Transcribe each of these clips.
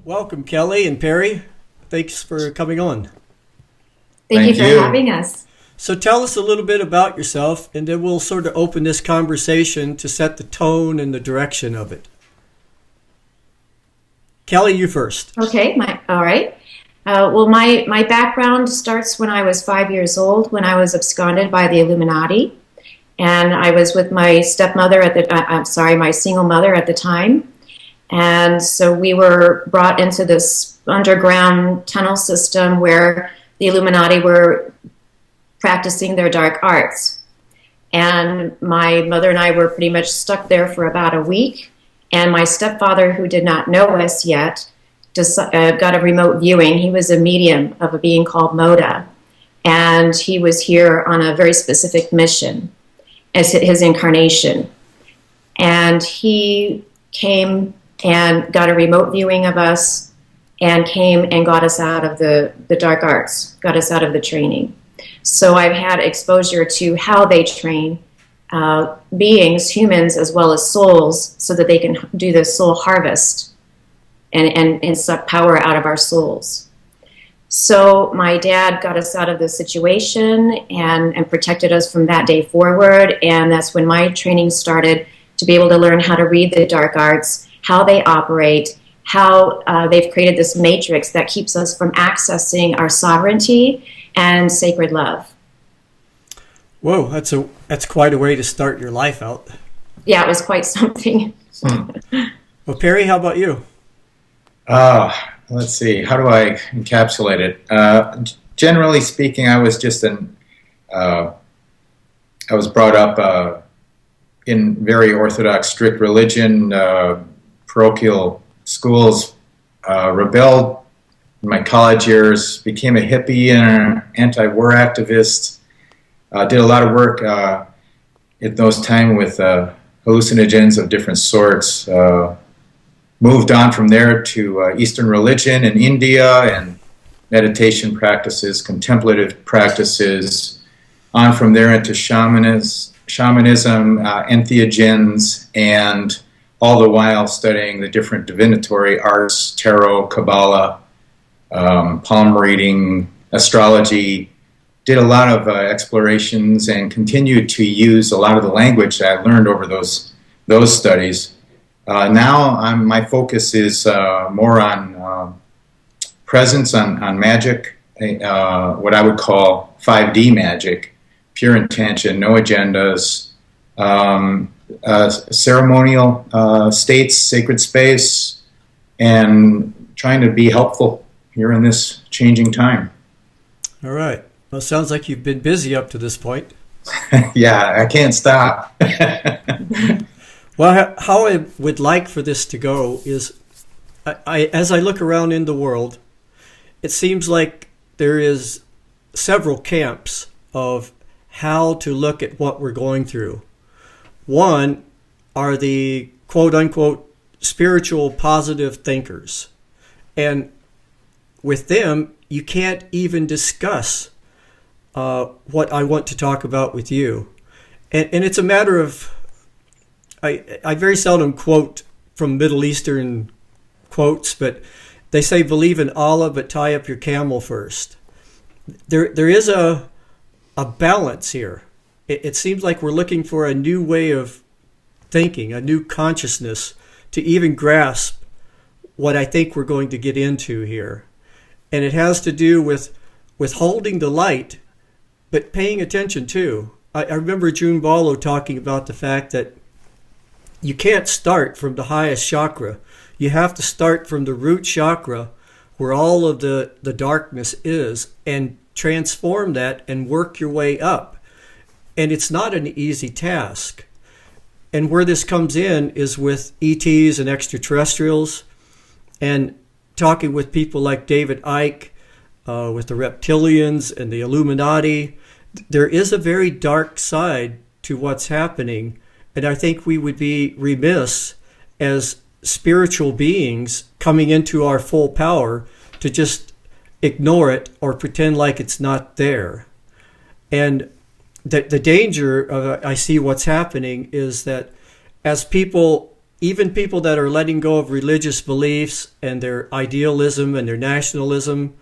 Welcome, Kelly and Perry. Thanks for coming on. Thank you for having us. So tell us a little bit about yourself, and then we'll sort of open this conversation to set the tone and the direction of it. Kelly, you first. Okay, all right. My background starts when I was 5 years old, when I was absconded by the Illuminati. And I was with my stepmother my single mother at the time. And so we were brought into this underground tunnel system where the Illuminati were practicing their dark arts. And my mother and I were pretty much stuck there for about a week. And my stepfather, who did not know us yet, got a remote viewing. He was a medium of a being called Moda. And he was here on a very specific mission as his incarnation. And he came and got a remote viewing of us and came and got us out of the dark arts, got us out of the training. So I've had exposure to how they train beings, humans, as well as souls, so that they can do the soul harvest and suck power out of our souls. So my dad got us out of the situation and protected us from that day forward, and that's when my training started, to be able to learn how to read the dark arts, how they operate, how they've created this matrix that keeps us from accessing our sovereignty and sacred love. Whoa, that's quite a way to start your life out. Yeah, it was quite something. Well, Perry, how about you? Let's see. How do I encapsulate it? Generally speaking, I was just I was brought up in very orthodox, strict religion, parochial schools, rebelled in my college years, became a hippie and an anti-war activist, did a lot of work at those times with hallucinogens of different sorts, moved on from there to Eastern religion in India and meditation practices, contemplative practices, on from there into shamanism, entheogens, and all the while studying the different divinatory arts, tarot, Kabbalah, palm reading, astrology. Did a lot of explorations and continued to use a lot of the language that I learned over those studies. Now my focus is more on presence, on magic, what I would call 5D magic, pure intention, no agendas, ceremonial states, sacred space, and trying to be helpful here in this changing time. All right. Well, it sounds like you've been busy up to this point. Yeah, I can't stop. Well, how I would like for this to go is, as I look around in the world, it seems like there is several camps of how to look at what we're going through. One are the quote-unquote spiritual positive thinkers. And with them, you can't even discuss what I want to talk about with you. And it's a matter of, I very seldom quote from Middle Eastern quotes, but they say, believe in Allah, but tie up your camel first. There is a balance here. It seems like we're looking for a new way of thinking, a new consciousness to even grasp what I think we're going to get into here. And it has to do with holding the light, but paying attention too. I remember June Barlow talking about the fact that you can't start from the highest chakra. You have to start from the root chakra, where all of the darkness is, and transform that and work your way up. And it's not an easy task. And where this comes in is with ETs and extraterrestrials, and talking with people like David Icke, with the reptilians and the Illuminati. There is a very dark side to what's happening, and I think we would be remiss as spiritual beings coming into our full power to just ignore it or pretend like it's not there. And the danger of I see what's happening is that as people even people that are letting go of religious beliefs and their idealism and their nationalism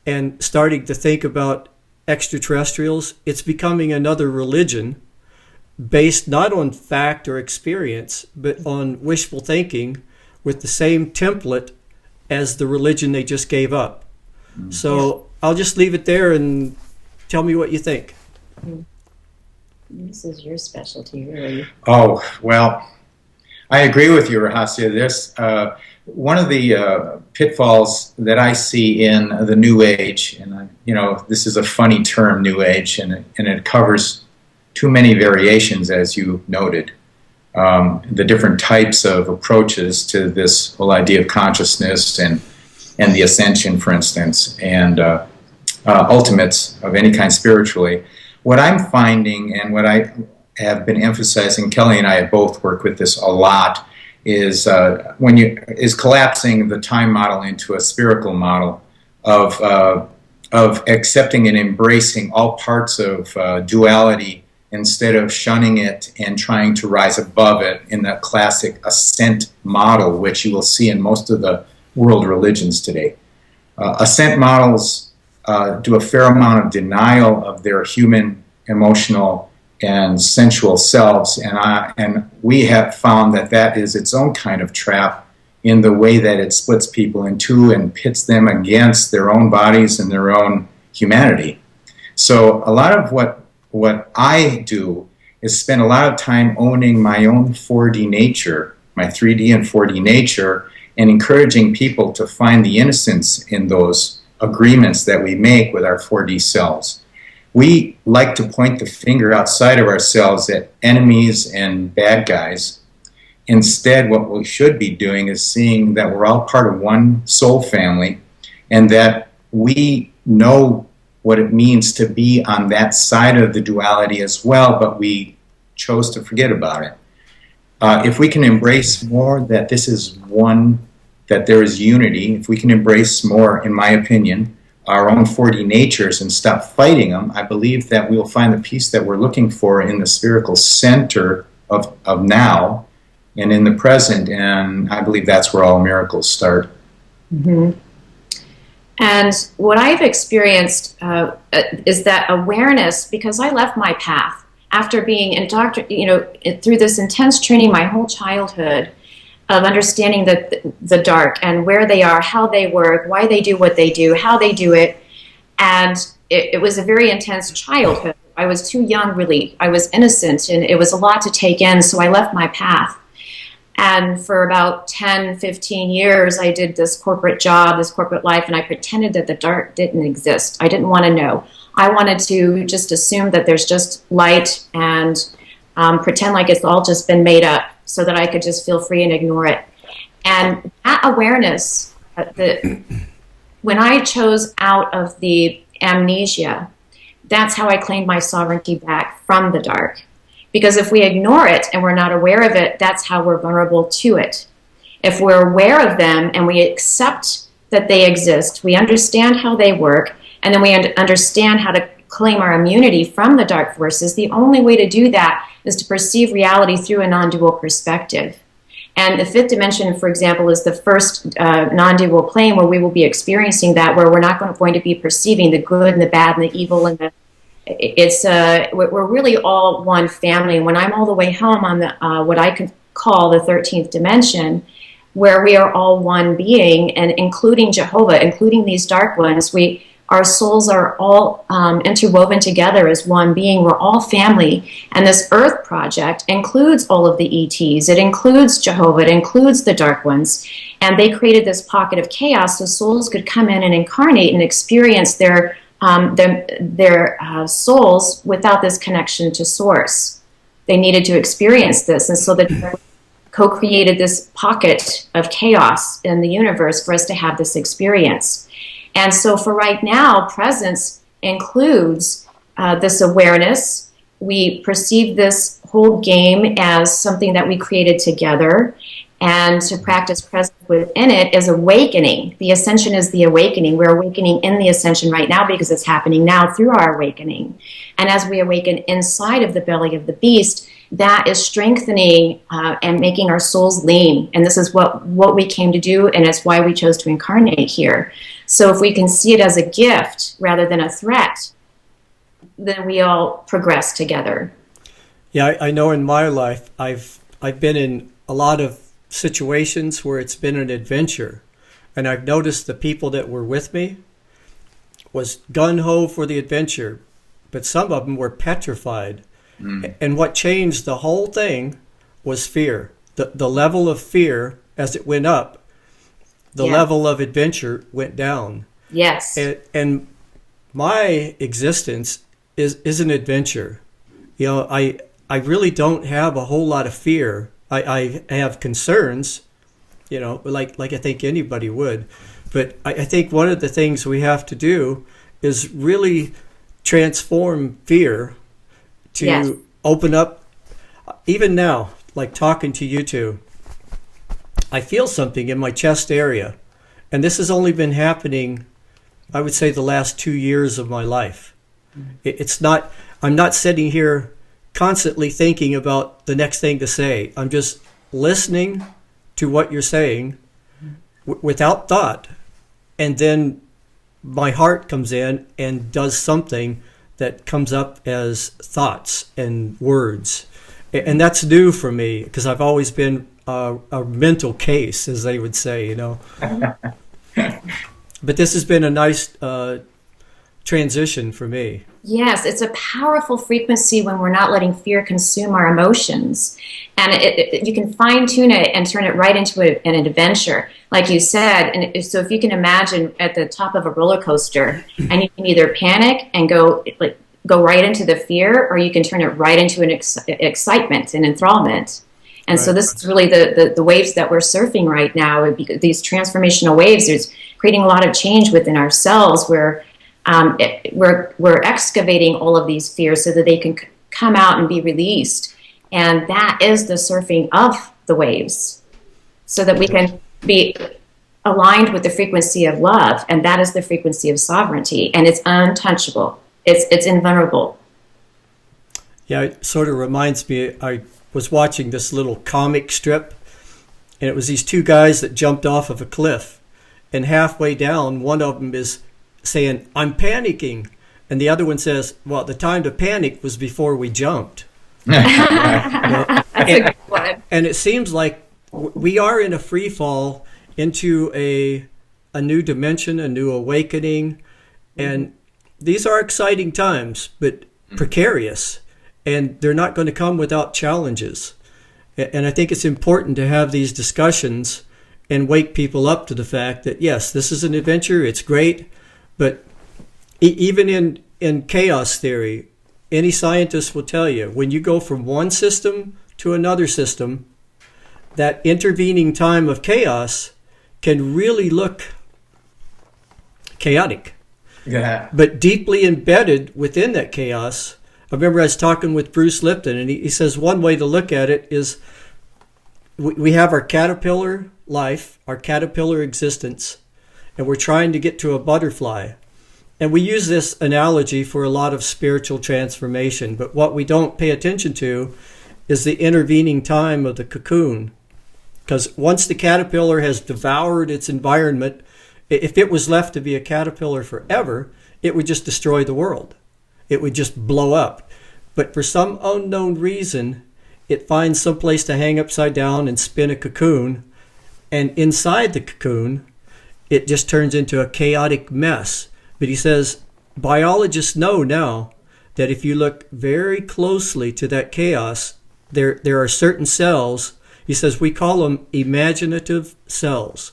and starting to think about extraterrestrials, it's becoming another religion based not on fact or experience, but on wishful thinking with the same template as the religion they just gave up. So I'll just leave it there and tell me what you think. This is your specialty, really. Oh, well, I agree with you, Rahasya. There's one of the pitfalls that I see in the New Age, and this is a funny term, New Age, and it covers too many variations, as you noted. The different types of approaches to this whole idea of consciousness and the ascension, for instance, and ultimates of any kind spiritually. What I'm finding and what I have been emphasizing, Kelly and I have both worked with this a lot, is collapsing the time model into a spherical model of accepting and embracing all parts of duality instead of shunning it and trying to rise above it in the classic ascent model, which you will see in most of the world religions today. Ascent models do a fair amount of denial of their human, emotional, and sensual selves, and we have found that is its own kind of trap in the way that it splits people in two and pits them against their own bodies and their own humanity. So a lot of what I do is spend a lot of time owning my own 4D nature, my 3D and 4D nature, and encouraging people to find the innocence in those agreements that we make with our 4D selves. We like to point the finger outside of ourselves at enemies and bad guys. Instead, what we should be doing is seeing that we're all part of one soul family and that we know what it means to be on that side of the duality as well, but we chose to forget about it. If we can embrace more that this is one, that there is unity, if we can embrace more, in my opinion, our own 4D natures and stop fighting them, I believe that we will find the peace that we're looking for in the spherical center of now and in the present, and I believe that's where all miracles start. Mm-hmm. And what I've experienced is that awareness, because I left my path after being indoctrinated, through this intense training my whole childhood of understanding the dark and where they are, how they work, why they do what they do, how they do it. And it was a very intense childhood. I was too young, really. I was innocent, and it was a lot to take in, so I left my path. And for about 10, 15 years, I did this corporate job, this corporate life, and I pretended that the dark didn't exist. I didn't want to know. I wanted to just assume that there's just light and pretend like it's all just been made up so that I could just feel free and ignore it. And that awareness, when I chose out of the amnesia, that's how I claimed my sovereignty back from the dark. Because if we ignore it and we're not aware of it, that's how we're vulnerable to it. If we're aware of them and we accept that they exist, we understand how they work, and then we understand how to claim our immunity from the dark forces, the only way to do that is to perceive reality through a non-dual perspective. And the fifth dimension, for example, is the first non-dual plane where we will be experiencing that, where we're not going to be perceiving the good and the bad and the evil and the we're really all one family. And when I'm all the way home on the what I could call the 13th dimension, where we are all one being, and including Jehovah, including these dark ones, our souls are all interwoven together as one being. We're all family. And this Earth project includes all of the ETs. It includes Jehovah. It includes the dark ones. And they created this pocket of chaos so souls could come in and incarnate and experience their souls without this connection to source. They needed to experience this, and so they co-created this pocket of chaos in the universe for us to have this experience. And so for right now, presence includes this awareness. We perceive this whole game as something that we created together, and to practice presence within it is awakening. The ascension is the awakening. We're awakening in the ascension right now because it's happening now through our awakening. And as we awaken inside of the belly of the beast, that is strengthening and making our souls lean. And this is what we came to do, and it's why we chose to incarnate here. So if we can see it as a gift rather than a threat, then we all progress together. Yeah, I know in my life, I've been in a lot of situations where it's been an adventure. And I've noticed the people that were with me was gung-ho for the adventure, but some of them were petrified. And what changed the whole thing was fear. The level of fear, as it went up, the level of adventure went down. Yes. And my existence is an adventure. You know, I really don't have a whole lot of fear. I have concerns, you know, like I think anybody would. But I think one of the things we have to do is really transform fear to open up. Even now, like talking to you two, I feel something in my chest area. And this has only been happening, I would say, the last 2 years of my life. It's not, I'm not sitting here constantly thinking about the next thing to say. I'm just listening to what you're saying without thought. And then my heart comes in and does something that comes up as thoughts and words. And that's new for me because I've always been a mental case, as they would say, you know. But this has been a nice transition for me. Yes, it's a powerful frequency when we're not letting fear consume our emotions. And you can fine-tune it and turn it right into an adventure, like you said. And so if you can imagine at the top of a roller coaster, and you can either panic and go right into the fear, or you can turn it right into an excitement and enthrallment. And so this is really the waves that we're surfing right now. These transformational waves is creating a lot of change within ourselves where we're excavating all of these fears so that they can come out and be released. And that is the surfing of the waves so that we can be aligned with the frequency of love. And that is the frequency of sovereignty. And it's untouchable. It's invulnerable. Yeah, it sort of reminds me, I was watching this little comic strip, and it was these two guys that jumped off of a cliff. And halfway down, one of them is saying, "I'm panicking." And the other one says, "Well, the time to panic was before we jumped." That's a good one. And it seems like we are in a free fall into a new dimension, a new awakening. And these are exciting times, but precarious. And they're not going to come without challenges. And I think it's important to have these discussions and wake people up to the fact that, yes, this is an adventure. It's great. But even in chaos theory, any scientist will tell you, when you go from one system to another system, that intervening time of chaos can really look chaotic. Yeah. But deeply embedded within that chaos, I remember I was talking with Bruce Lipton, and he says one way to look at it is we have our caterpillar life, our caterpillar existence, and we're trying to get to a butterfly. And we use this analogy for a lot of spiritual transformation, but what we don't pay attention to is the intervening time of the cocoon. Because once the caterpillar has devoured its environment, if it was left to be a caterpillar forever, it would just destroy the world. It would just blow up. But for some unknown reason, it finds some place to hang upside down and spin a cocoon. And inside the cocoon, it just turns into a chaotic mess. But he says, biologists know now that if you look very closely to that chaos, there are certain cells. He says we call them imaginative cells.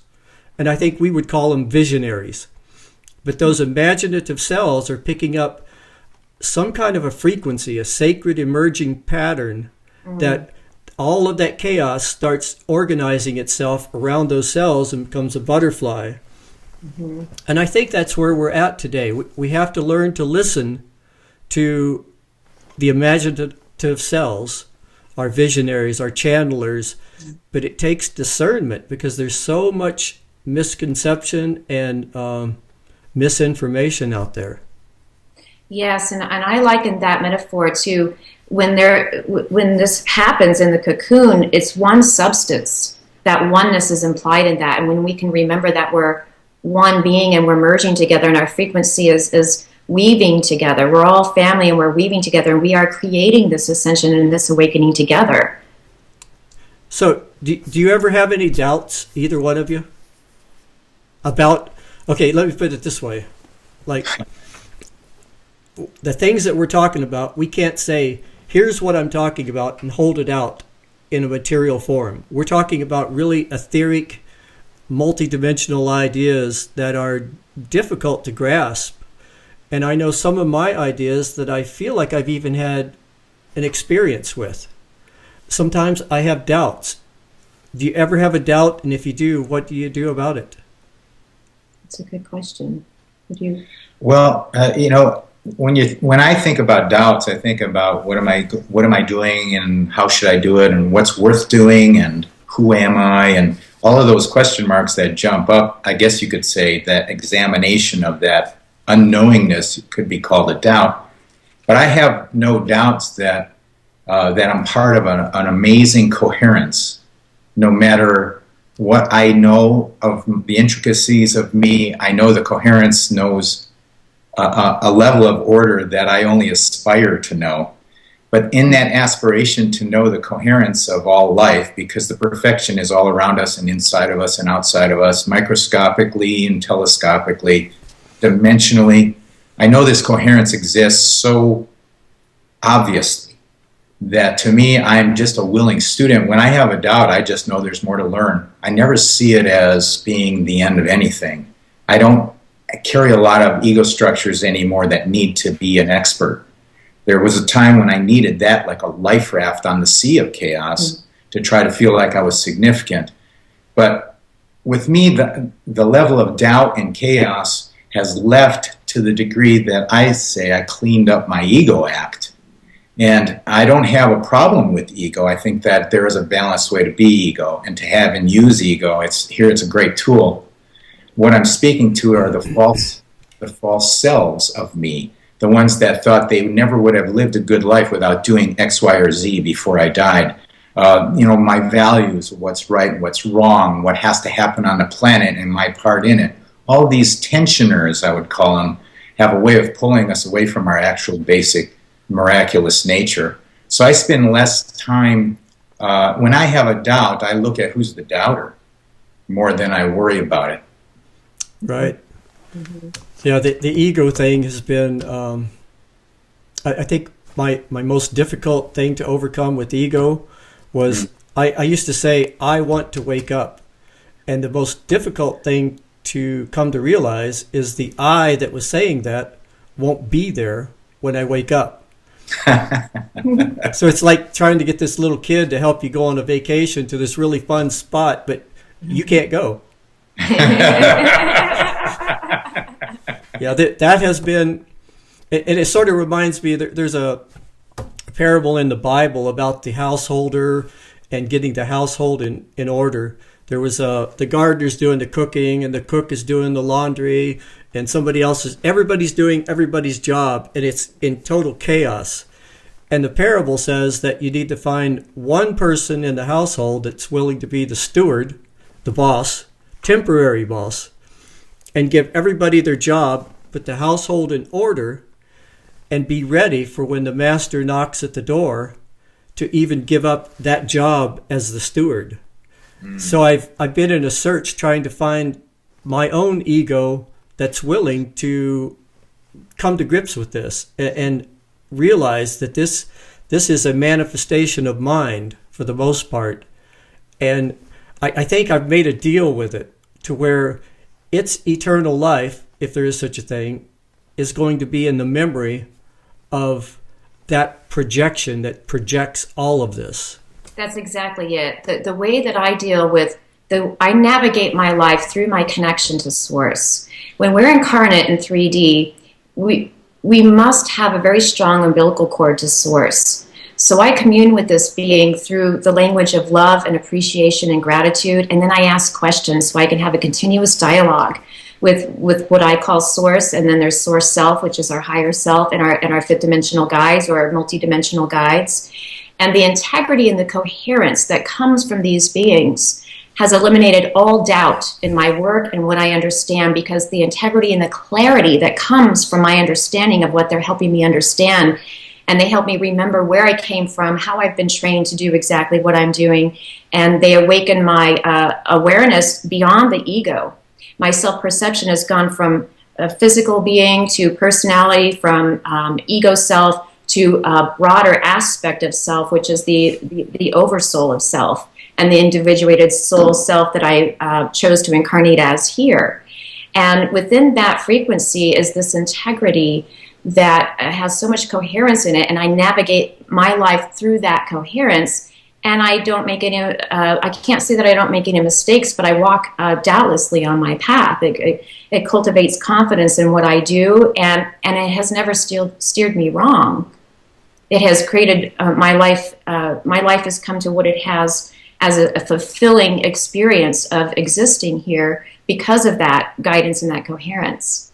And I think we would call them visionaries. But those imaginative cells are picking up some kind of a frequency, a sacred emerging pattern that all of that chaos starts organizing itself around those cells and becomes a butterfly. And I think that's where we're at today. We have to learn to listen to the imaginative cells, our visionaries, our channelers, but it takes discernment because there's so much misconception and misinformation out there. Yes, and I liken that metaphor to when this happens in the cocoon, it's one substance. That oneness is implied in that, and when we can remember that we're one being and we're merging together, and our frequency is weaving together. We're all family, and we're weaving together, and we are creating this ascension and this awakening together. So, do you ever have any doubts, either one of you, about? Okay, let me put it this way: like the things that we're talking about, we can't say, here's what I'm talking about, and hold it out in a material form. We're talking about really etheric, multidimensional ideas that are difficult to grasp. And I know some of my ideas that I feel like I've even had an experience with. Sometimes I have doubts. Do you ever have a doubt? And if you do, what do you do about it? That's a good question. Would you? Well, when I think about doubts, I think about what am I doing, and how should I do it, and what's worth doing, and who am I, and all of those question marks that jump up. I guess you could say that examination of that unknowingness could be called a doubt. But I have no doubts that I'm part of an amazing coherence. No matter what I know of the intricacies of me, I know the coherence knows a level of order that I only aspire to know. But in that aspiration to know the coherence of all life, because the perfection is all around us and inside of us and outside of us, microscopically and telescopically, dimensionally, I know this coherence exists so obviously that to me, I'm just a willing student. When I have a doubt, I just know there's more to learn. I never see it as being the end of anything. I don't carry a lot of ego structures anymore that need to be an expert. There was a time when I needed that, like a life raft on the sea of chaos, to try to feel like I was significant. But with me, the level of doubt and chaos has left to the degree that I say I cleaned up my ego act. And I don't have a problem with ego. I think that there is a balanced way to be ego and to have and use ego. It's a great tool. What I'm speaking to are the false selves of me, the ones that thought they never would have lived a good life without doing X, Y, or Z before I died. My values, what's right and what's wrong, what has to happen on the planet and my part in it. All these tensioners, I would call them, have a way of pulling us away from our actual basic miraculous nature. So I spend less time, when I have a doubt, I look at who's the doubter more than I worry about it. Right. Mm-hmm. Yeah, the ego thing has been, I think my most difficult thing to overcome with ego was I used to say, I want to wake up. And the most difficult thing to come to realize is the I that was saying that won't be there when I wake up. So it's like trying to get this little kid to help you go on a vacation to this really fun spot, but you can't go. Yeah, that has been, and it sort of reminds me, there's a parable in the Bible about the householder and getting the household in order. There was the gardener's doing the cooking, and the cook is doing the laundry, and everybody's doing everybody's job, and it's in total chaos. And the parable says that you need to find one person in the household that's willing to be the steward, the boss, temporary boss, and give everybody their job, put the household in order, and be ready for when the master knocks at the door to even give up that job as the steward. So I've been in a search trying to find my own ego that's willing to come to grips with this and realize that this is a manifestation of mind for the most part. And I think I've made a deal with it to where its eternal life, if there is such a thing, is going to be in the memory of that projection that projects all of this. That's exactly it. The way that I deal with, I navigate my life through my connection to Source. When we're incarnate in 3D, we must have a very strong umbilical cord to Source. So I commune with this being through the language of love and appreciation and gratitude, and then I ask questions so I can have a continuous dialogue with what I call source, and then there's source self, which is our higher self, and our fifth dimensional guides or multidimensional guides. And the integrity and the coherence that comes from these beings has eliminated all doubt in my work and what I understand, because the integrity and the clarity that comes from my understanding of what they're helping me understand, and they help me remember where I came from, how I've been trained to do exactly what I'm doing, and they awaken my awareness beyond the ego. My self-perception has gone from a physical being to personality, from ego self to a broader aspect of self, which is the oversoul of self, and the individuated soul self that I chose to incarnate as here. And within that frequency is this integrity that has so much coherence in it, and I navigate my life through that coherence, and I don't make any, I can't say that I don't make any mistakes, but I walk doubtlessly on my path. It cultivates confidence in what I do, and it has never steered me wrong. It has created my life has come to what it has as a fulfilling experience of existing here because of that guidance and that coherence.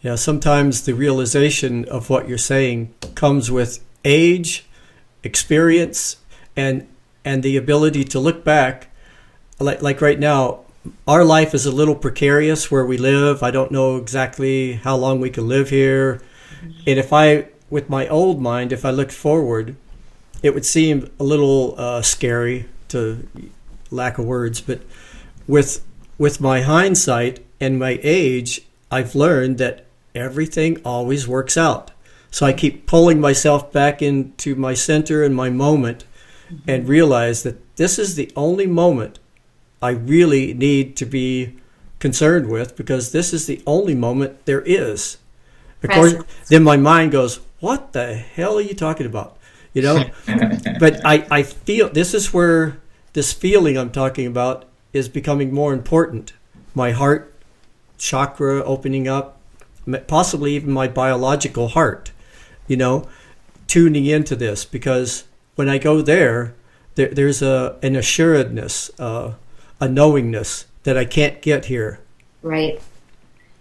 Yeah, sometimes the realization of what you're saying comes with age, experience, and the ability to look back. Like right now, our life is a little precarious where we live. I don't know exactly how long we can live here. And if I, with my old mind, if I looked forward, it would seem a little scary, to lack of words. But with my hindsight and my age, I've learned that everything always works out. So I keep pulling myself back into my center and my moment, and realize that this is the only moment I really need to be concerned with, because this is the only moment there is. Of course, then my mind goes, what the hell are you talking about? You know, but I feel this is where this feeling I'm talking about is becoming more important. My heart chakra opening up, possibly even my biological heart, you know, tuning into this, because when I go there's an assuredness, a knowingness that I can't get here. Right.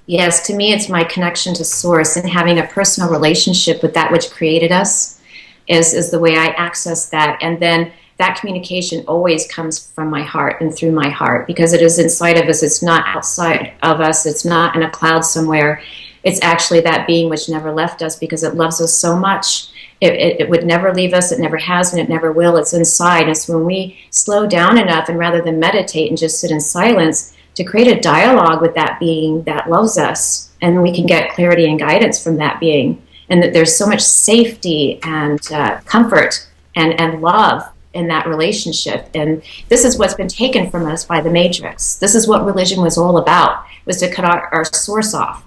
Yes, to me it's my connection to source, and having a personal relationship with that which created us is the way I access that. And then that communication always comes from my heart and through my heart, because it is inside of us. It's not outside of us. It's not in a cloud somewhere. It's actually that being which never left us, because it loves us so much. It would never leave us. It never has, and it never will. It's inside. It's when we slow down enough, and rather than meditate and just sit in silence, to create a dialogue with that being that loves us, and we can get clarity and guidance from that being, and that there's so much safety and comfort and love in that relationship. And this is what's been taken from us by the Matrix. This is what religion was all about, was to cut our source off,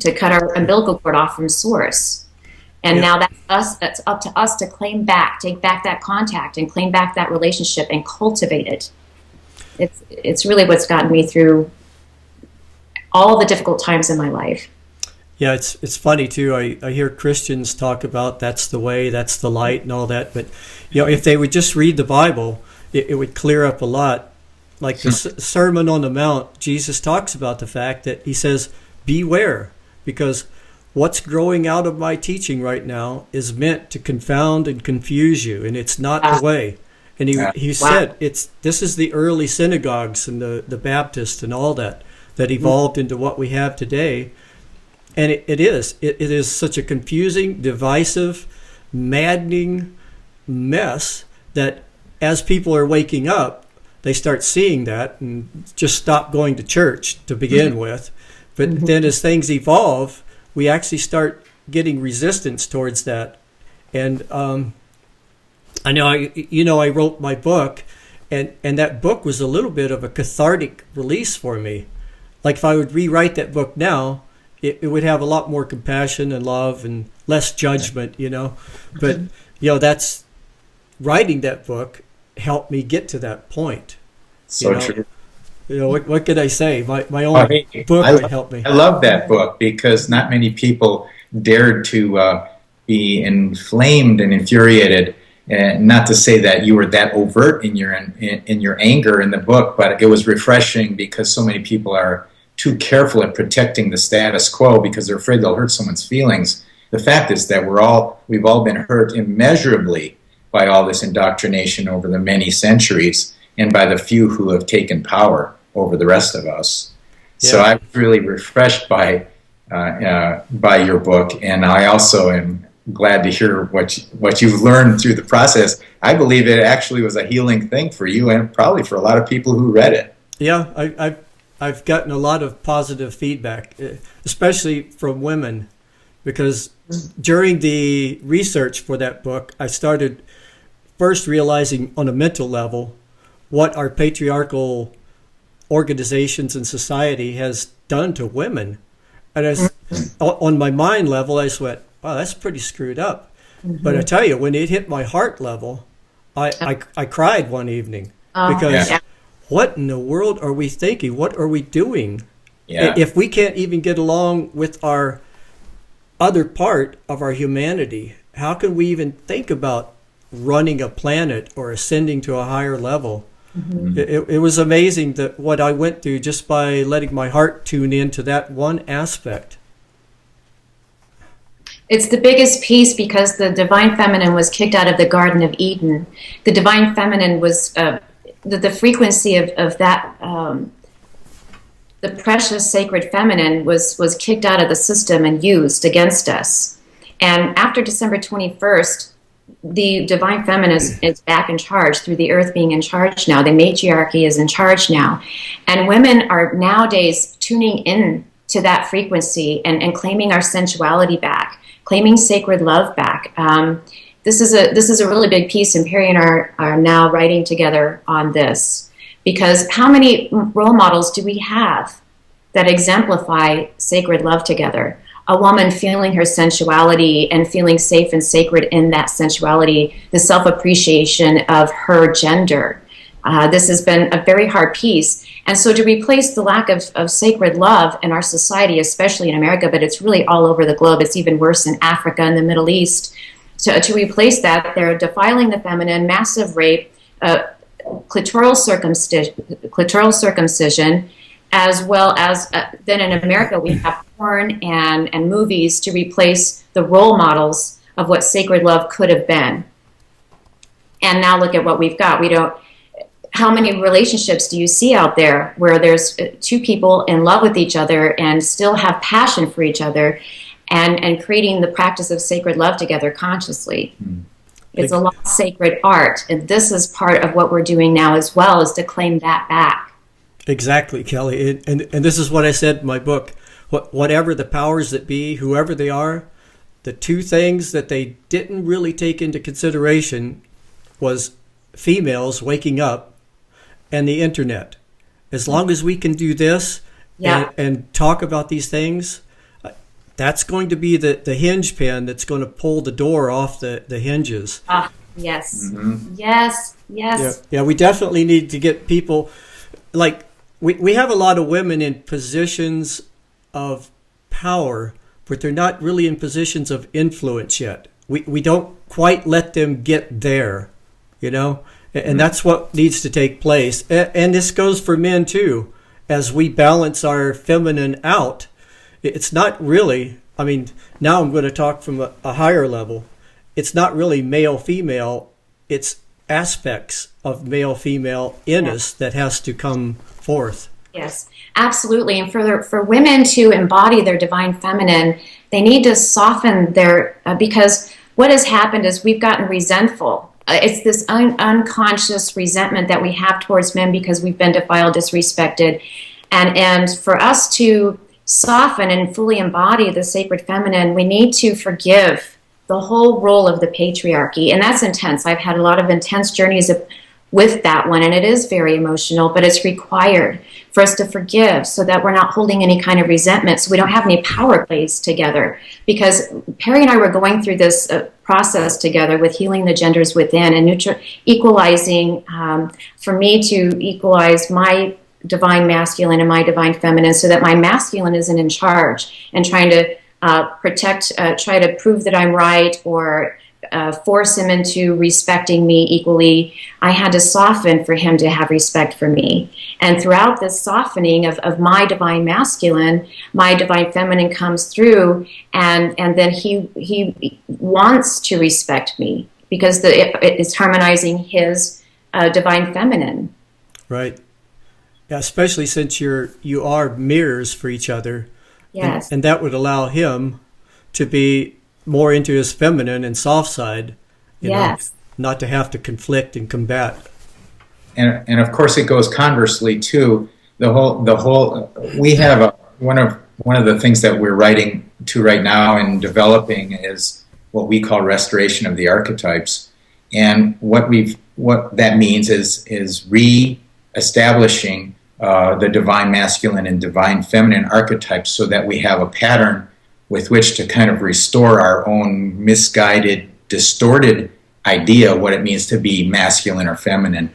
to cut our umbilical cord off from source. And now that's up to us to take back that contact and claim back that relationship and cultivate it. It's really what's gotten me through all the difficult times in my life. Yeah, it's funny too. I hear Christians talk about that's the way, that's the light, and all that. But you know, if they would just read the Bible, it would clear up a lot. Like the Sermon on the Mount, Jesus talks about the fact that he says, "Beware, because what's growing out of my teaching right now is meant to confound and confuse you, and it's not the way." And he said this is the early synagogues and the Baptists and all that evolved into what we have today. And it is such a confusing, divisive, maddening mess that as people are waking up, they start seeing that and just stop going to church to begin with. But then as things evolve, we actually start getting resistance towards that. And I know I wrote my book, and that book was a little bit of a cathartic release for me. Like if I would rewrite that book now, it would have a lot more compassion and love and less judgment, you know. But, you know, that's writing that book helped me get to that point. So true. You know, what could I say? My own book helped me. I love that book because not many people dared to be inflamed and infuriated. Not to say that you were that overt in your anger in the book, but it was refreshing because so many people are too careful at protecting the status quo because they're afraid they'll hurt someone's feelings. The fact is that we've all been hurt immeasurably by all this indoctrination over the many centuries and by the few who have taken power over the rest of us. Yeah. So I'm really refreshed by your book, and I also am glad to hear what you've learned through the process. I believe it actually was a healing thing for you and probably for a lot of people who read it. Yeah, I've gotten a lot of positive feedback, especially from women, because during the research for that book, I started first realizing on a mental level what our patriarchal organizations and society has done to women. And on my mind level, I just went, wow, that's pretty screwed up. Mm-hmm. But I tell you, when it hit my heart level, I cried one evening because what in the world are we thinking? What are we doing? Yeah. If we can't even get along with our other part of our humanity, how can we even think about running a planet or ascending to a higher level? Mm-hmm. It was amazing that what I went through just by letting my heart tune into that one aspect. It's the biggest piece because the divine feminine was kicked out of the Garden of Eden. The divine feminine was the frequency of that. The precious sacred feminine was kicked out of the system and used against us. And after December 21st, the divine feminine is back in charge through the earth being in charge now. The matriarchy is in charge now. And women are nowadays tuning in to that frequency and claiming our sensuality back, claiming sacred love back. This is a really big piece, and Perry and I are now writing together on this. Because how many role models do we have that exemplify sacred love together? A woman feeling her sensuality and feeling safe and sacred in that sensuality, the self-appreciation of her gender. This has been a very hard piece. And so to replace the lack of sacred love in our society, especially in America, but it's really all over the globe, it's even worse in Africa and the Middle East. So to replace that, they're defiling the feminine, massive rape, clitoral circumcision, as well as then in America we have porn and movies to replace the role models of what sacred love could have been. And now look at what we've got. How many relationships do you see out there where there's two people in love with each other and still have passion for each other and creating the practice of sacred love together consciously? It's a lost sacred art, and this is part of what we're doing now as well, is to claim that back. Exactly, Kelly. And this is what I said in my book. Whatever the powers that be, whoever they are, the two things that they didn't really take into consideration was females waking up and the internet. As long as we can do this and talk about these things, that's going to be the hinge pin that's going to pull the door off the hinges. Yes. Mm-hmm. Yes. Yeah, we definitely need to get people, like, we have a lot of women in positions of power, but they're not really in positions of influence yet. We don't quite let them get there, and that's what needs to take place. And this goes for men too. As we balance our feminine out, it's not really, now I'm going to talk from a higher level. It's not really male-female. It's aspects of male-female in us that has to come forth. Yes, absolutely. And for women to embody their divine feminine, they need to soften their, because what has happened is we've gotten resentful. It's this unconscious resentment that we have towards men because we've been defiled, disrespected. And for us to soften and fully embody the sacred feminine, we need to forgive the whole role of the patriarchy. And that's intense. I've had a lot of intense journeys with that one, and it is very emotional, but it's required for us to forgive so that we're not holding any kind of resentment, so we don't have any power plays together. Because Perry and I were going through this process together with healing the genders within and equalizing, for me to equalize my divine masculine and my divine feminine so that my masculine isn't in charge and trying to protect, try to prove that I'm right or force him into respecting me equally. I had to soften for him to have respect for me. And throughout this softening of my divine masculine, my divine feminine comes through, and then he wants to respect me because it's harmonizing his divine feminine. Right. Yeah, especially since you are mirrors for each other. Yes. And that would allow him to be more into his feminine and soft side, you know, not to have to conflict and combat. And of course it goes conversely too. The whole we have one of the things that we're writing to right now and developing is what we call restoration of the archetypes. And what that means is re-establishing the divine masculine and divine feminine archetypes so that we have a pattern with which to kind of restore our own misguided, distorted idea of what it means to be masculine or feminine.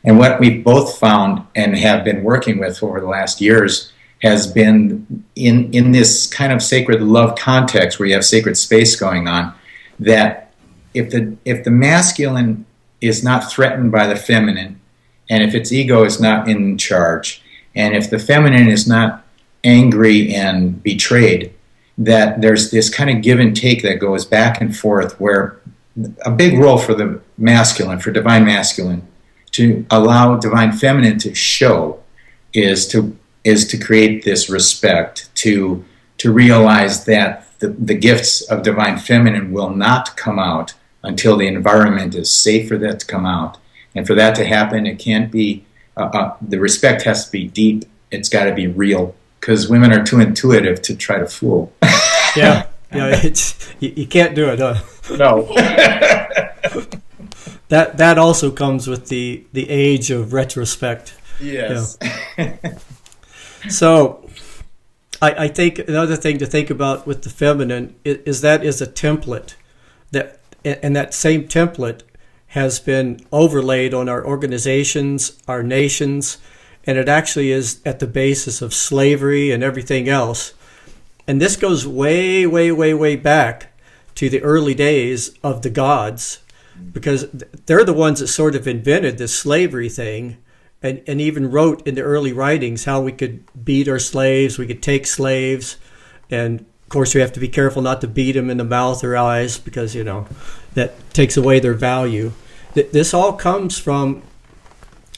And what we've both found and have been working with over the last years has been in this kind of sacred love context where you have sacred space going on, that if the masculine is not threatened by the feminine, and if its ego is not in charge, and if the feminine is not angry and betrayed, that there's this kind of give and take that goes back and forth, where a big role for the masculine, for divine masculine, to allow divine feminine to show is to create this respect, to realize that the gifts of divine feminine will not come out until the environment is safe for that to come out. And for that to happen, it can't be, the respect has to be deep. It's got to be real, because women are too intuitive to try to fool. Yeah, it's you can't do it, huh? No. That also comes with the age of retrospect. Yes. Yeah. So I think another thing to think about with the feminine is that is a template, and that same template has been overlaid on our organizations, our nations, and it actually is at the basis of slavery and everything else. And this goes way, way, way, way back to the early days of the gods, because they're the ones that sort of invented this slavery thing, and even wrote in the early writings how we could beat our slaves, we could take slaves, and of course we have to be careful not to beat them in the mouth or eyes, because, you know, that takes away their value. This all comes from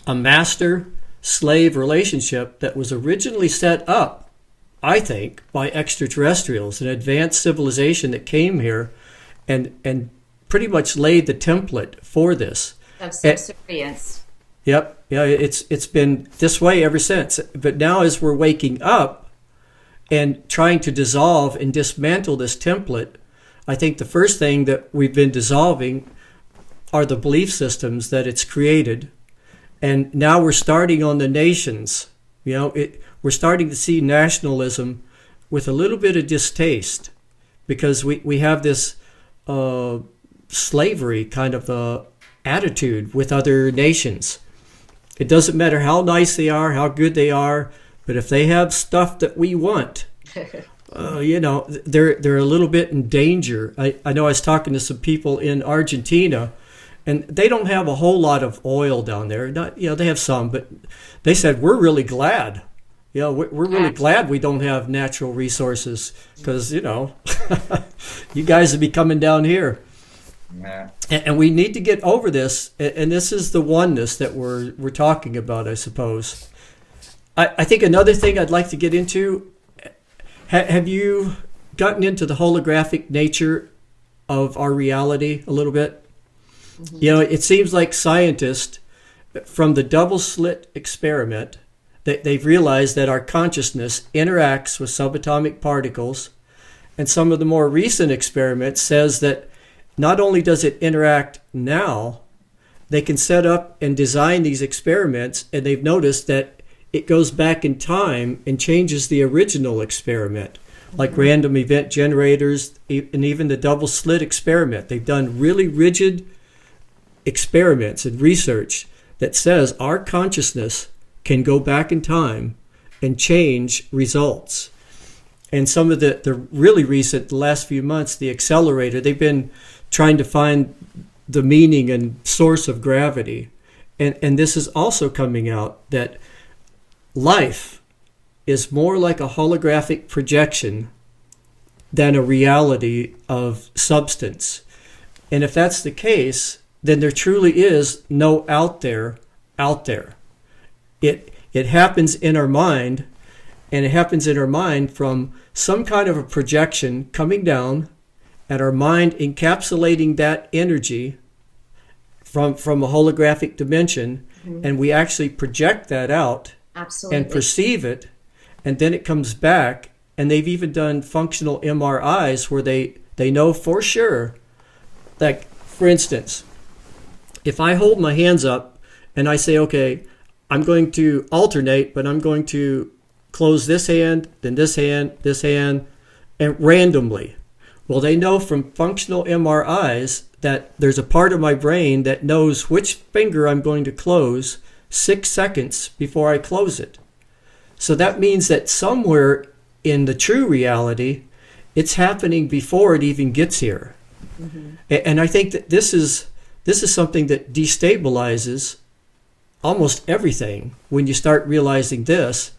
a master-slave relationship that was originally set up, I think, by extraterrestrials, an advanced civilization that came here and pretty much laid the template for this. Of subservience. Yep. Yeah, it's been this way ever since. But now as we're waking up and trying to dissolve and dismantle this template, I think the first thing that we've been dissolving are the belief systems that it's created. And now we're starting on the nations. You know, we're starting to see nationalism with a little bit of distaste, because we have this slavery kind of attitude with other nations. It doesn't matter how nice they are, how good they are, but if they have stuff that we want, you know, they're a little bit in danger. I know I was talking to some people in Argentina, and they don't have a whole lot of oil down there. Not, you know, they have some, but they said, we're really glad. You know, we're really glad we don't have natural resources, because, you know, you guys will be coming down here. Yeah. And we need to get over this, and this is the oneness that we're talking about, I suppose. I think another thing I'd like to get into, have you gotten into the holographic nature of our reality a little bit? Mm-hmm. You know, it seems like scientists, from the double slit experiment, they've realized that our consciousness interacts with subatomic particles, and some of the more recent experiments says that not only does it interact now, they can set up and design these experiments, and they've noticed that it goes back in time and changes the original experiment, like random event generators and even the double slit experiment. They've done really rigid experiments and research that says our consciousness can go back in time and change results. And some of the really recent, the last few months, the accelerator, they've been trying to find the meaning and source of gravity. And this is also coming out that life is more like a holographic projection than a reality of substance. And if that's the case, then there truly is no out there. It happens in our mind, and it happens in our mind from some kind of a projection coming down, and our mind encapsulating that energy from a holographic dimension, and we actually project that out. Absolutely. And perceive it, and then it comes back. And they've even done functional MRIs where they know for sure, like, for instance, if I hold my hands up and I say, okay, I'm going to alternate, but I'm going to close this hand, then this hand, and randomly. Well, they know from functional MRIs that there's a part of my brain that knows which finger I'm going to close 6 seconds before I close it. So that means that somewhere in the true reality, it's happening before it even gets here. Mm-hmm. And I think that this is something that destabilizes almost everything when you start realizing this,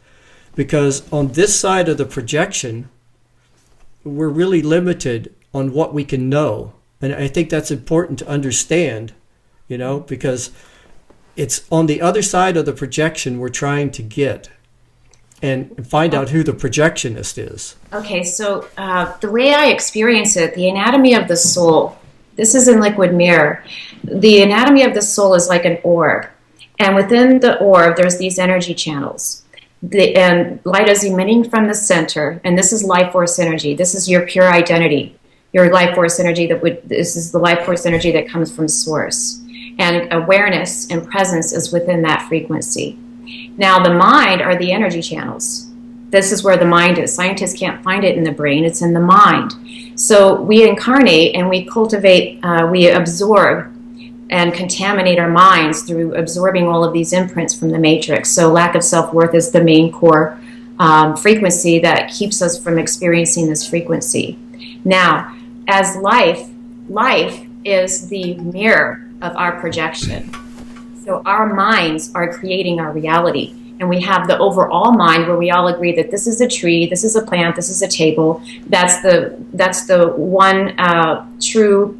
because on this side of the projection, we're really limited on what we can know. And I think that's important to understand, because it's on the other side of the projection we're trying to get and find out who the projectionist is. Okay, so the way I experience it, the anatomy of the soul, this is in Liquid Mirror. The anatomy of the soul is like an orb. And within the orb, there's these energy channels. And light is emitting from the center, and this is life force energy. This is your pure identity, your life force energy. This is the life force energy that comes from source. And awareness and presence is within that frequency. Now, the mind are the energy channels. This is where the mind is. Scientists can't find it in the brain. It's in the mind. So we incarnate and we cultivate, we absorb and contaminate our minds through absorbing all of these imprints from the matrix. So lack of self-worth is the main core frequency that keeps us from experiencing this frequency. Now, as life is the mirror of our projection. So our minds are creating our reality. And we have the overall mind where we all agree that this is a tree, this is a plant, this is a table. That's the one true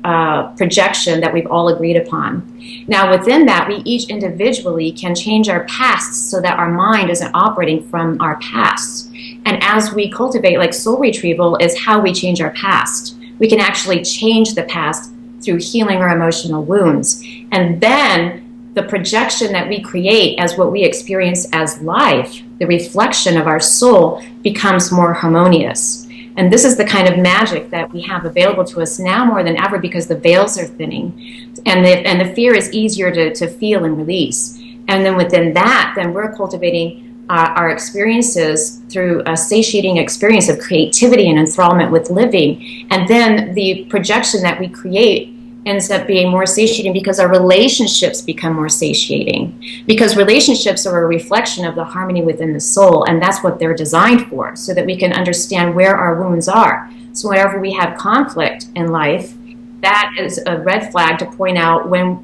projection that we've all agreed upon. Now within that, we each individually can change our pasts so that our mind isn't operating from our past. And as we cultivate, like soul retrieval is how we change our past. We can actually change the past through healing our emotional wounds. And then the projection that we create as what we experience as life, the reflection of our soul, becomes more harmonious. And this is the kind of magic that we have available to us now more than ever, because the veils are thinning and the fear is easier to feel and release. And then within that, then we're cultivating our experiences through a satiating experience of creativity and enthrallment with living. And then the projection that we create ends up being more satiating because our relationships become more satiating, because relationships are a reflection of the harmony within the soul, and that's what they're designed for, so that we can understand where our wounds are. So whenever we have conflict in life, that is a red flag to point out when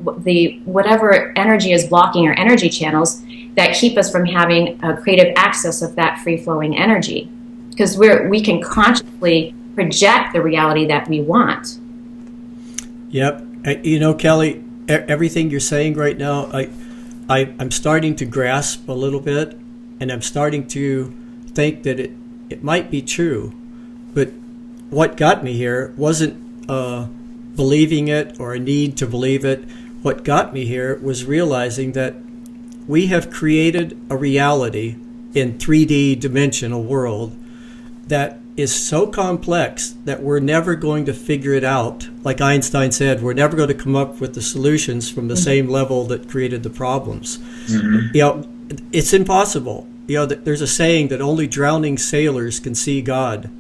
whatever energy is blocking our energy channels that keep us from having a creative access of that free-flowing energy, because we can consciously project the reality that we want. Yep. Kelly, everything you're saying right now, I'm starting to grasp a little bit, and I'm starting to think that it might be true. But what got me here wasn't believing it or a need to believe it. What got me here was realizing that we have created a reality in 3D dimensional world that is so complex that we're never going to figure it out. Like Einstein said, we're never going to come up with the solutions from the same level that created the problems. Mm-hmm. It's impossible. There's a saying that only drowning sailors can see God.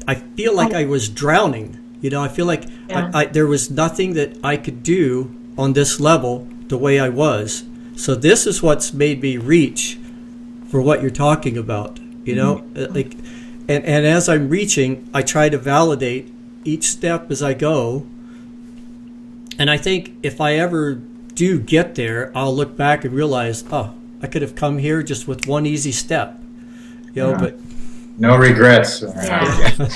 I feel like I was drowning. I feel like there was nothing that I could do on this level the way I was. So this is what's made me reach for what you're talking about. And as I'm reaching, I try to validate each step as I go And I think if I ever do get there, I'll look back and realize, oh, I could have come here just with one easy step. But no regrets. Yeah.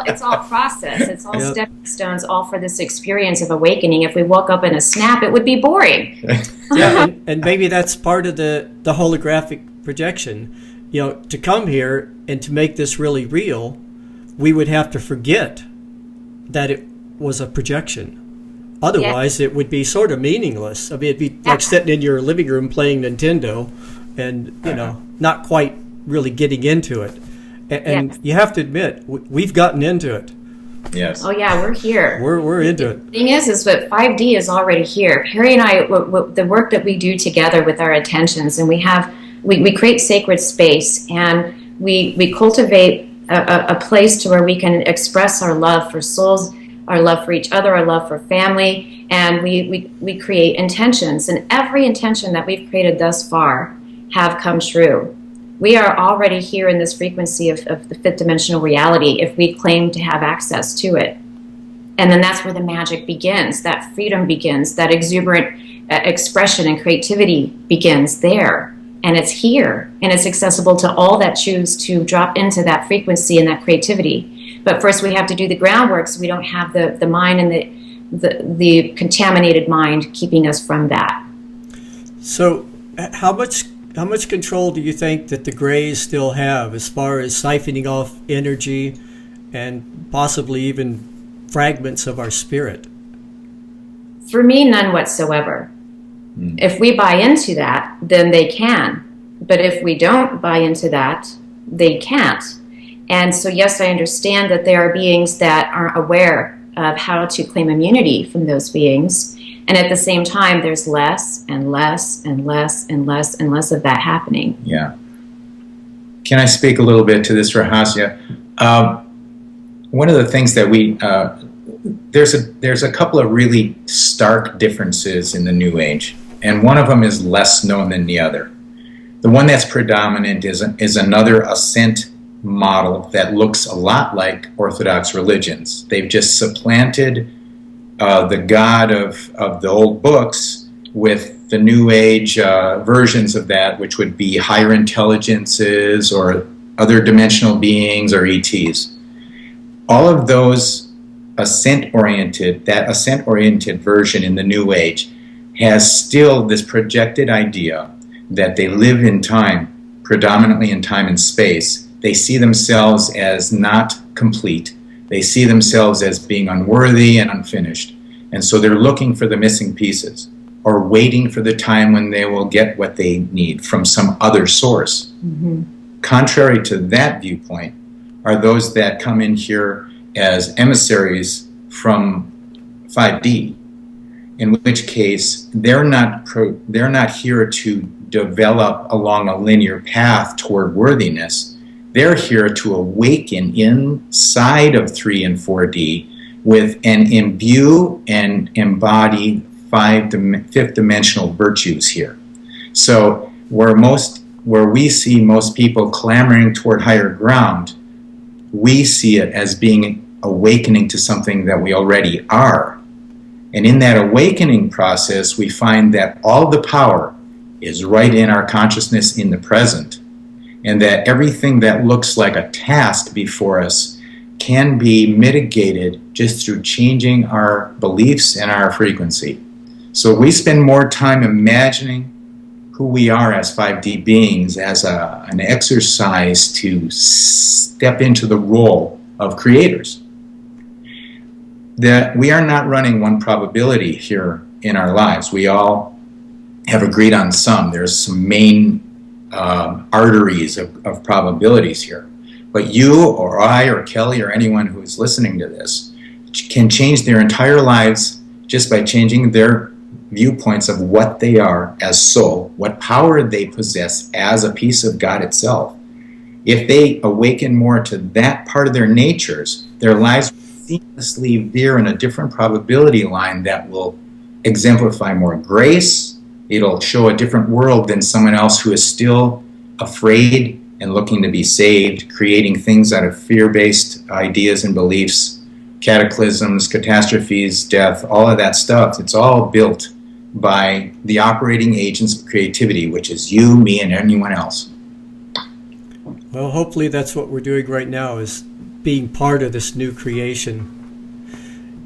It's all process. It's all stepping stones, all for this experience of awakening. If we woke up in a snap, it would be boring. And maybe that's part of the holographic projection. To come here and to make this really real, we would have to forget that it was a projection. Otherwise, it would be sort of meaningless. I mean, it'd be like sitting in your living room playing Nintendo and, not quite really getting into it. And you have to admit, we've gotten into it. Yes. Oh, yeah, we're here. We're into it. The thing is that 5D is already here. Harry and I, the work that we do together with our intentions, and we create sacred space, and we cultivate a place to where we can express our love for souls, our love for each other, our love for family, and we create intentions. And every intention that we've created thus far have come true. We are already here in this frequency of the fifth dimensional reality if we claim to have access to it. And then that's where the magic begins, that freedom begins, that exuberant expression and creativity begins there. And it's here, and it's accessible to all that choose to drop into that frequency and that creativity. But first we have to do the groundwork so we don't have the mind and the contaminated mind keeping us from that. So how much control do you think that the Greys still have as far as siphoning off energy and possibly even fragments of our spirit? For me, none whatsoever. If we buy into that, then they can. But if we don't buy into that, they can't. And so, yes, I understand that there are beings that aren't aware of how to claim immunity from those beings. And at the same time, there's less and less and less and less and less of that happening. Yeah. Can I speak a little bit to this, Rahasya? One of the things that there's a couple of really stark differences in the New Age, and one of them is less known than the other. The one that's predominant is another ascent model that looks a lot like Orthodox religions. They've just supplanted the God of the old books with the New Age versions of that, which would be higher intelligences or other dimensional beings or ETs. All of those ascent-oriented version in the New Age has still this projected idea that they live in time, predominantly in time and space. They see themselves as not complete. They see themselves as being unworthy and unfinished. And so they're looking for the missing pieces or waiting for the time when they will get what they need from some other source. Mm-hmm. Contrary to that viewpoint are those that come in here as emissaries from 5D, in which case they're not here to develop along a linear path toward worthiness. They're here to awaken inside of 3 and 4D with and imbue and embody fifth dimensional virtues here. So where we see most people clamoring toward higher ground, we see it as being awakening to something that we already are. And in that awakening process, we find that all the power is right in our consciousness in the present, and that everything that looks like a task before us can be mitigated just through changing our beliefs and our frequency. So we spend more time imagining who we are as 5D beings as an exercise to step into the role of creators. That we are not running one probability here in our lives. We all have agreed on some. There's some main arteries of probabilities here. But you or I or Kelly or anyone who is listening to this can change their entire lives just by changing their viewpoints of what they are as soul, what power they possess as a piece of God itself. If they awaken more to that part of their natures, their lives will seamlessly veer in a different probability line that will exemplify more grace. It'll show a different world than someone else who is still afraid and looking to be saved, creating things out of fear-based ideas and beliefs, cataclysms, catastrophes, death, all of that stuff, it's all built by the operating agents of creativity, which is you, me, and anyone else. Well, hopefully that's what we're doing right now, is being part of this new creation.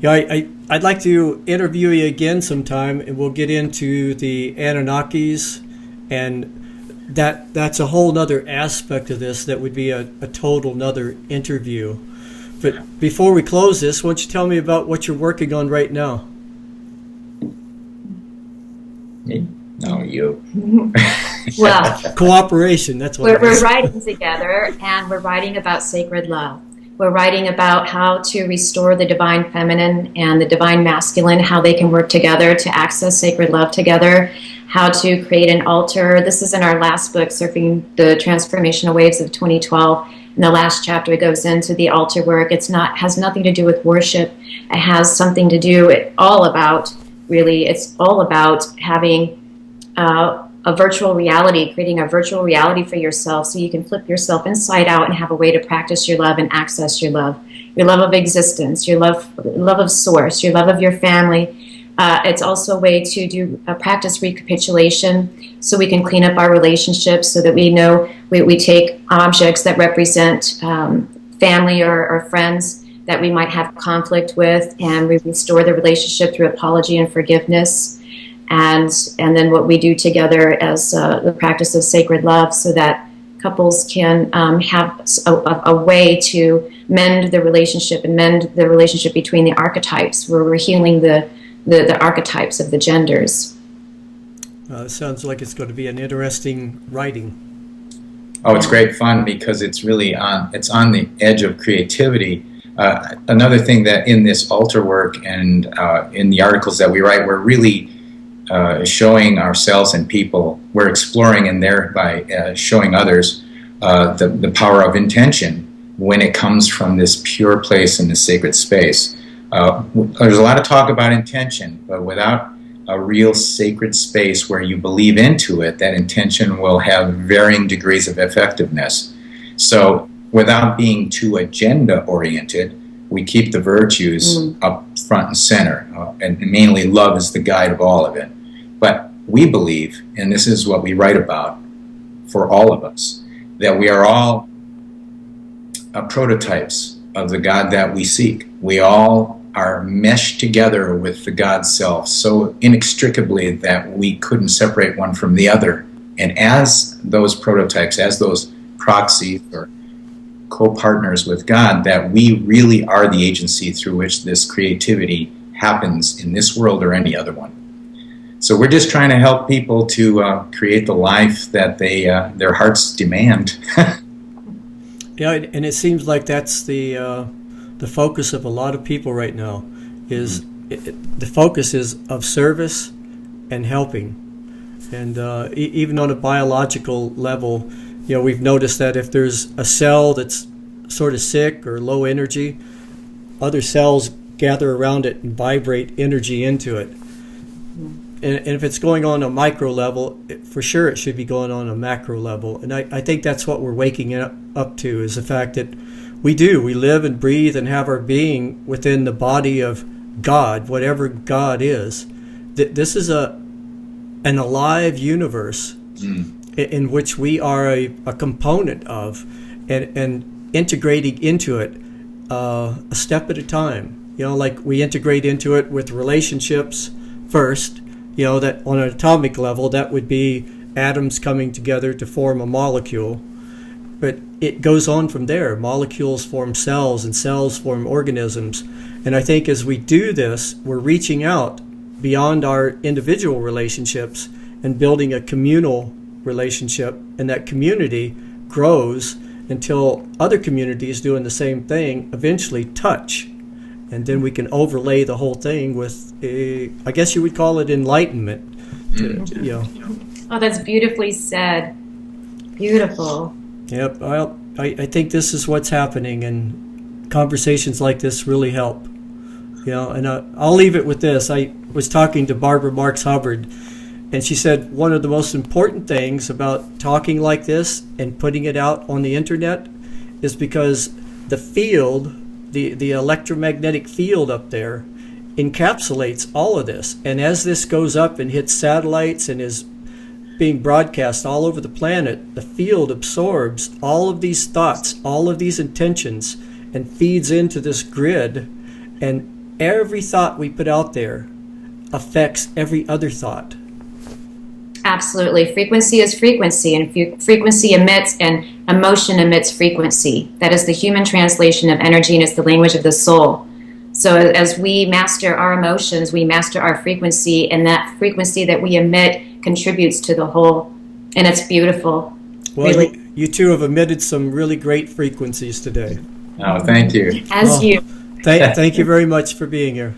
Yeah, I'd like to interview you again sometime, and we'll get into the Anunnakis, and that's a whole other aspect of this that would be a total another interview. But before we close this, why don't you tell me about what you're working on right now? Me? No, you. Well, Cooperation, that's what we're writing together, and we're writing about sacred love. We're writing about how to restore the divine feminine and the divine masculine, how they can work together to access sacred love together, how to create an altar. This is in our last book, Surfing the Transformational Waves of 2012. In the last chapter, it goes into the altar work. Has nothing to do with worship. It has something to do, it's all about having a virtual reality, creating a virtual reality for yourself so you can flip yourself inside out and have a way to practice your love and access your love of existence, your love of source, your love of your family. It's also a way to do a practice recapitulation so we can clean up our relationships, so that we know we take objects that represent family or friends that we might have conflict with, and we restore the relationship through apology and forgiveness. And then what we do together as the practice of sacred love, so that couples can have a way to mend the relationship and mend the relationship between the archetypes, where we're healing the archetypes of the genders. It sounds like it's going to be an interesting writing. Oh, it's great fun because it's really on the edge of creativity. Another thing that in this altar work and in the articles that we write, we're really showing ourselves and people, we're exploring and thereby showing others the power of intention when it comes from this pure place in the sacred space. There's a lot of talk about intention, but without a real sacred space where you believe into it, that intention will have varying degrees of effectiveness. So without being too agenda-oriented, we keep the virtues up front and center, and mainly love is the guide of all of it. But we believe, and this is what we write about for all of us, that we are all prototypes of the God that we seek. We all are meshed together with the God self so inextricably that we couldn't separate one from the other. And as those prototypes, as those proxies or co-partners with God, that we really are the agency through which this creativity happens in this world or any other one. So we're just trying to help people to create the life that their hearts demand. Yeah, and it seems like that's the focus of a lot of people right now. The focus is of service and helping, and even on a biological level, we've noticed that if there's a cell that's sort of sick or low energy, other cells gather around it and vibrate energy into it. And if it's going on a micro level, for sure it should be going on a macro level. And I think that's what we're waking up to, is the fact that we live and breathe and have our being within the body of God, whatever God is. This is an alive universe in which we are a component of, and integrating into it a step at a time. Like we integrate into it with relationships first. That on an atomic level, that would be atoms coming together to form a molecule. But it goes on from there. Molecules form cells, and cells form organisms. And I think as we do this, we're reaching out beyond our individual relationships and building a communal relationship. And that community grows until other communities doing the same thing eventually touch. And then we can overlay the whole thing with, I guess you would call it enlightenment. Oh, that's beautifully said. Beautiful. Yep. Well, I think this is what's happening, and conversations like this really help. And I'll leave it with this. I was talking to Barbara Marx Hubbard, and she said one of the most important things about talking like this and putting it out on the internet is because the field the electromagnetic field up there encapsulates all of this. And as this goes up and hits satellites and is being broadcast all over the planet, the field absorbs all of these thoughts, all of these intentions, and feeds into this grid. And every thought we put out there affects every other thought. Absolutely. Frequency is frequency, and frequency emits, and emotion emits frequency. That is the human translation of energy, and it's the language of the soul. So as we master our emotions, we master our frequency, and that frequency that we emit contributes to the whole. And it's beautiful. Well, really. you two have emitted some really great frequencies today. Oh, thank you. As you. Thank you very much for being here.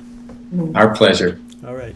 Our pleasure. All right.